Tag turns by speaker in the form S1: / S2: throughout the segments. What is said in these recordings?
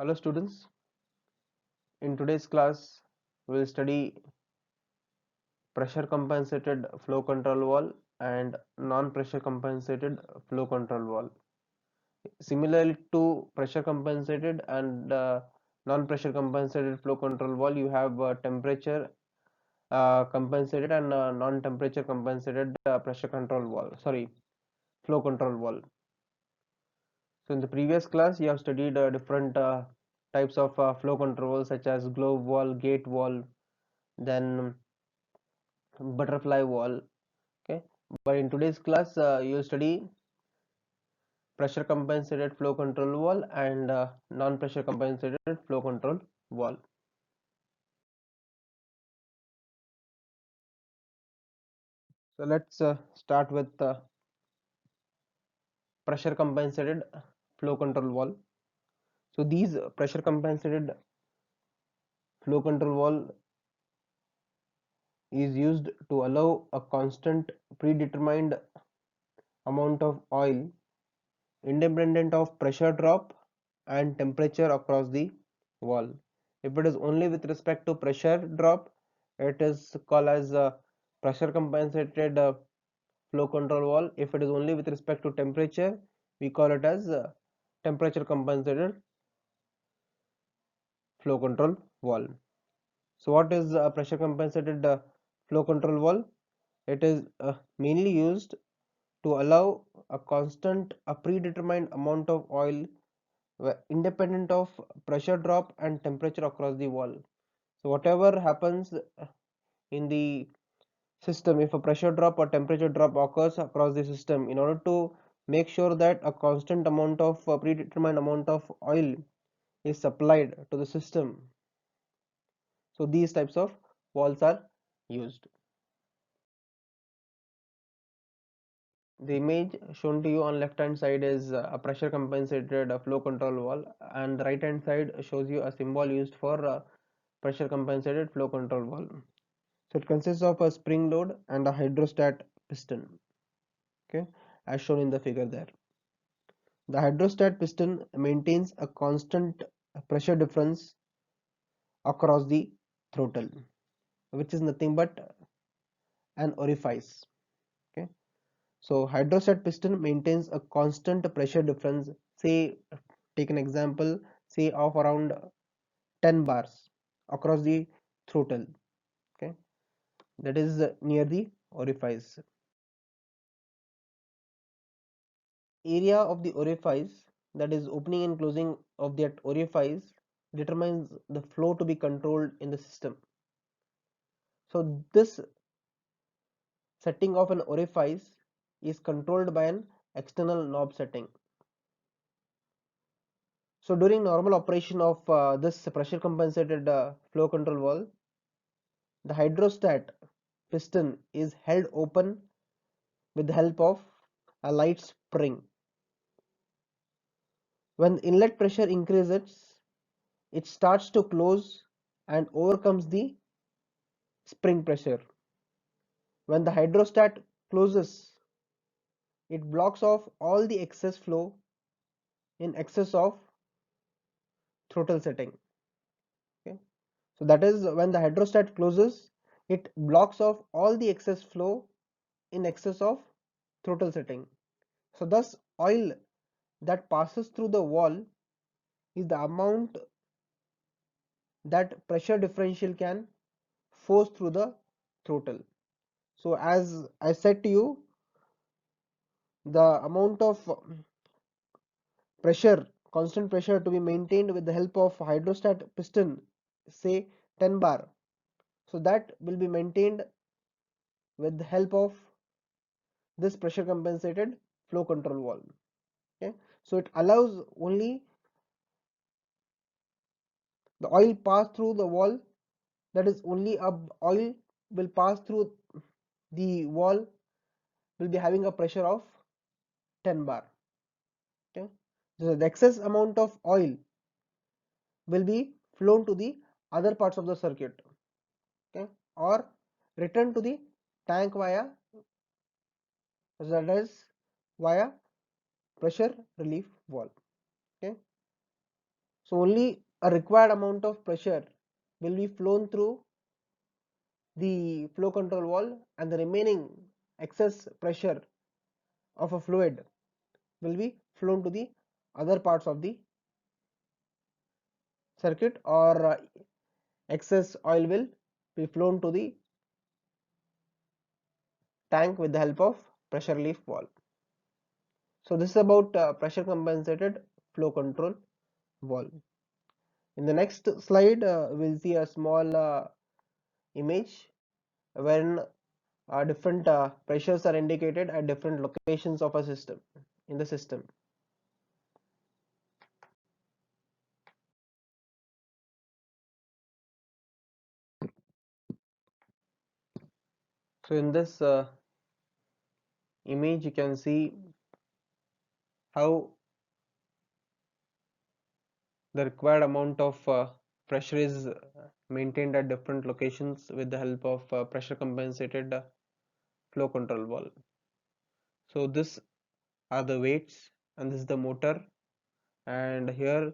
S1: Hello students, in today's class we will study pressure compensated flow control valve and non-pressure compensated flow control valve. Similarly to pressure compensated and non-pressure compensated flow control valve, you have temperature compensated and non-temperature compensated pressure control valve, flow control valve. So in the previous class you have studied different types of flow control such as globe valve, gate valve, then butterfly wall. Okay, but in today's class you'll study pressure compensated flow control wall and non-pressure compensated flow control wall. So let's start with pressure compensated flow control wall. So these pressure compensated flow control wall is used to allow a constant predetermined amount of oil independent of pressure drop and temperature across the wall. If it is only with respect to pressure drop, it is called as pressure compensated flow control wall. If it is only with respect to temperature, we call it as temperature compensated flow control wall. So what is pressure compensated flow control wall? It is mainly used to allow a predetermined amount of oil independent of pressure drop and temperature across the wall. So whatever happens in the system, if a pressure drop or temperature drop occurs across the system, in order to make sure that a constant amount of predetermined amount of oil is supplied to the system, so these types of valves are used. The image shown to you on left hand side is a pressure compensated flow control valve, and the right hand side shows you a symbol used for pressure compensated flow control valve. So it consists of a spring load and a hydrostat piston, okay, as shown in the figure there. The hydrostat piston maintains a constant pressure difference across the throttle, which is nothing but an orifice. Okay, so hydrostat piston maintains a constant pressure difference. Say, take an example, say of around 10 bars across the throttle. Okay, that is near the orifice. Area of the orifice, that is opening and closing of that orifice, determines the flow to be controlled in the system. So this setting of an orifice is controlled by an external knob setting. So during normal operation of this pressure compensated flow control valve, the hydrostat piston is held open with the help of a light spring. When the inlet pressure increases, it starts to close and overcomes the spring pressure. When the hydrostat closes, it blocks off all the excess flow in excess of throttle setting. Okay, so that is when the hydrostat closes, it blocks off all the excess flow in excess of throttle setting. So thus oil that passes through the wall is the amount that pressure differential can force through the throttle. So as I said to you, the amount of pressure, constant pressure to be maintained with the help of hydrostat piston, say 10 bar, so that will be maintained with the help of this pressure compensated flow control valve. Okay, so it allows only the oil pass through the wall, that is only a oil will pass through the wall will be having a pressure of 10 bar. Okay, so the excess amount of oil will be flown to the other parts of the circuit, okay, or return to the tank via, that is via pressure relief valve. Okay, So only a required amount of pressure will be flown through the flow control valve, and the remaining excess pressure of a fluid will be flown to the other parts of the circuit, or excess oil will be flown to the tank with the help of pressure relief valve. So this is about pressure compensated flow control valve. In the next slide, we'll see a small image when different pressures are indicated at different locations of a system in the system. So in this image you can see how the required amount of pressure is maintained at different locations with the help of pressure compensated flow control valve. So this are the weights and this is the motor, and here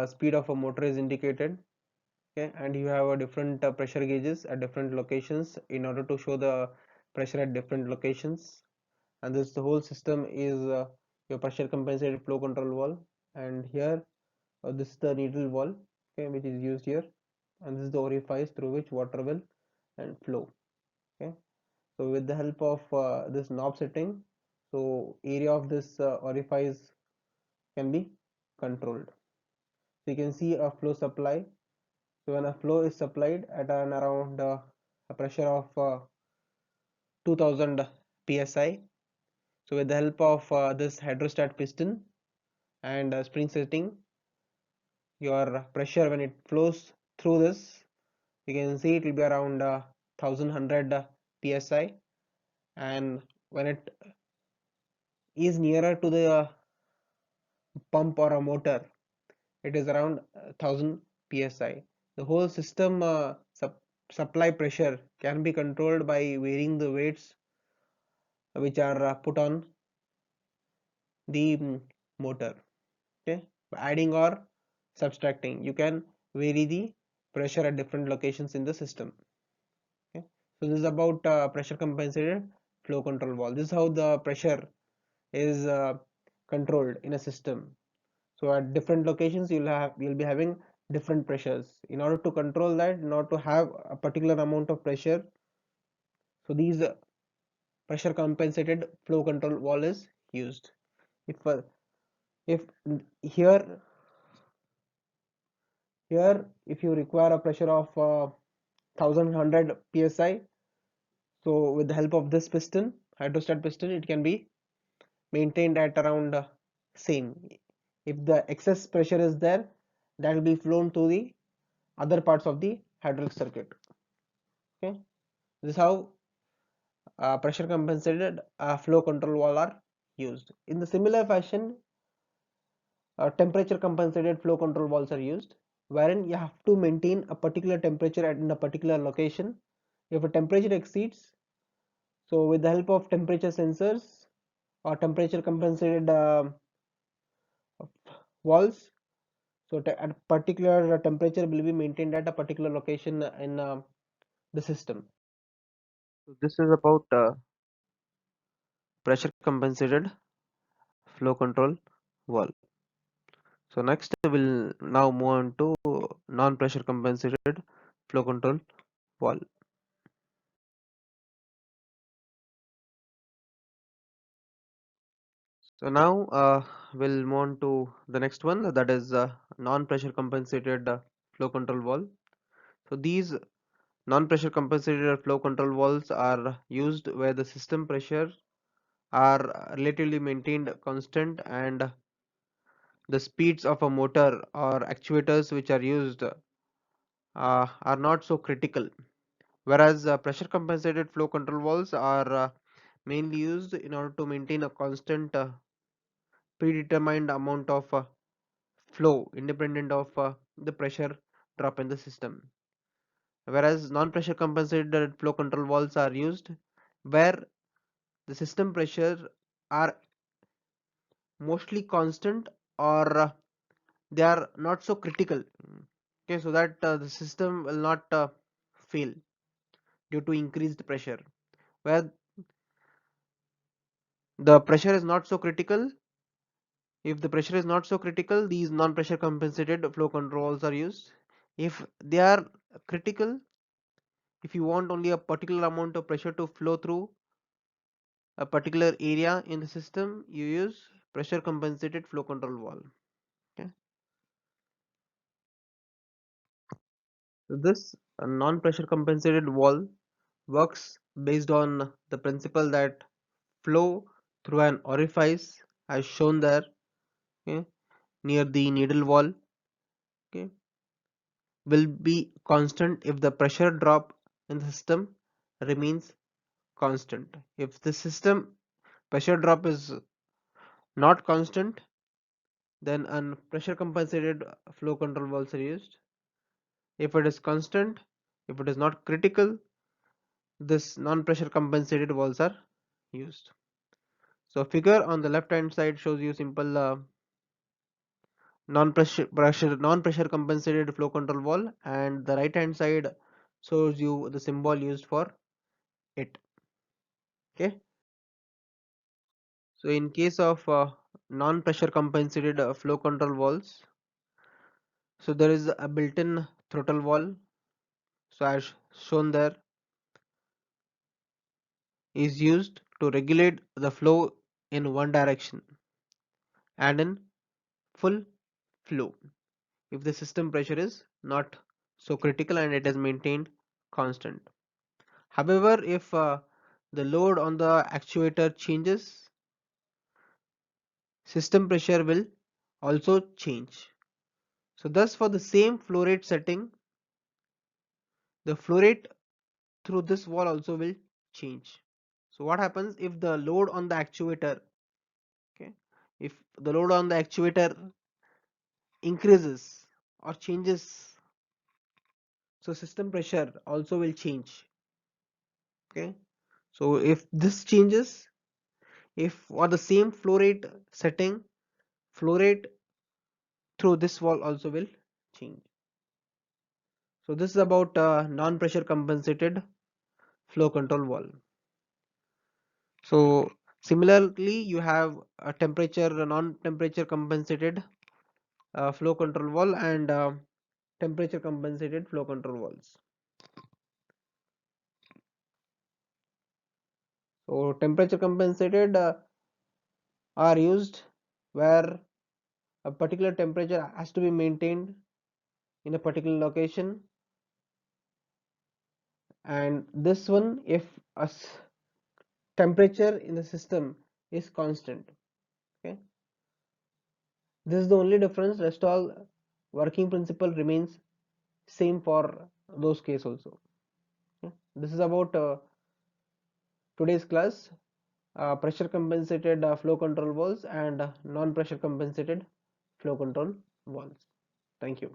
S1: speed of a motor is indicated. Okay, and you have a different pressure gauges at different locations in order to show the pressure at different locations, and this the whole system is your pressure compensated flow control valve. And here this is the needle valve, okay, which is used here, and this is the orifice through which water will and flow. Okay, so with the help of this knob setting, so area of this orifice can be controlled. So you can see a flow supply. So when a flow is supplied at an around a pressure of 2000 psi, so with the help of this hydrostat piston and spring setting, your pressure when it flows through this, you can see it will be around 1100 psi, and when it is nearer to the pump or a motor, it is around 1000 psi. The whole system supply pressure can be controlled by varying the weights which are put on the motor. Okay, adding or subtracting, you can vary the pressure at different locations in the system. Okay, so this is about pressure compensated flow control valve. This is how the pressure is controlled in a system. So at different locations you'll be having different pressures. In order to control that, in order to have a particular amount of pressure, so these pressure compensated flow control valve is used. If here here if you require a pressure of 1100 psi, so with the help of this piston, hydrostat piston, it can be maintained at around same. If the excess pressure is there, that will be flown to the other parts of the hydraulic circuit. Okay, this is how pressure compensated flow control valve are used. In the similar fashion, temperature compensated flow control valves are used, wherein you have to maintain a particular temperature in a particular location. If a temperature exceeds, so with the help of temperature sensors or temperature compensated valves, so at a particular temperature will be maintained at a particular location in the system. So this is about pressure compensated flow control valve. So next we'll now move on to non-pressure compensated flow control valve. So now we'll move on to the next one, that is non-pressure compensated flow control valve. So these non-pressure compensated flow control valves are used where the system pressure are relatively maintained constant, and the speeds of a motor or actuators which are used are not so critical. Whereas pressure compensated flow control valves are mainly used in order to maintain a constant predetermined amount of flow independent of the pressure drop in the system. Whereas non-pressure compensated flow control valves are used where the system pressure are mostly constant, or they are not so critical. Okay, so that the system will not fail due to increased pressure. Where the pressure is not so critical, if the pressure is not so critical, these non-pressure compensated flow controls are used. If they are critical, if you want only a particular amount of pressure to flow through a particular area in the system, you use pressure compensated flow control valve. Okay. So this non-pressure compensated valve works based on the principle that flow through an orifice as shown there, okay, near the needle wall, okay, will be constant if the pressure drop in the system remains constant. If the system pressure drop is not constant, then a pressure compensated flow control valves are used. If it is constant, if it is not critical, this non-pressure compensated valves are used. So figure on the left hand side shows you simple non-pressure compensated flow control valve, and the right hand side shows you the symbol used for it. Okay. So in case of non-pressure compensated flow control valves, so there is a built-in throttle valve. So as shown there, is used to regulate the flow in one direction and in full flow if the system pressure is not so critical and it is maintained constant. However, if the load on the actuator changes, system pressure will also change. So thus for the same flow rate setting, the flow rate through this wall also will change. So what happens if the load on the actuator, okay, if the load on the actuator increases or changes, so system pressure also will change. Okay, so if this changes, if for the same flow rate setting, flow rate through this wall also will change. So this is about non-pressure compensated flow control valve. So similarly, you have a temperature non-temperature compensated flow control valve and temperature compensated flow control valves. So temperature compensated are used where a particular temperature has to be maintained in a particular location, and this one if a temperature in the system is constant. Okay, this is the only difference, rest all working principle remains same for those case also. Okay. This is about today's class, pressure compensated flow control valves and non pressure compensated flow control valves. Thank you.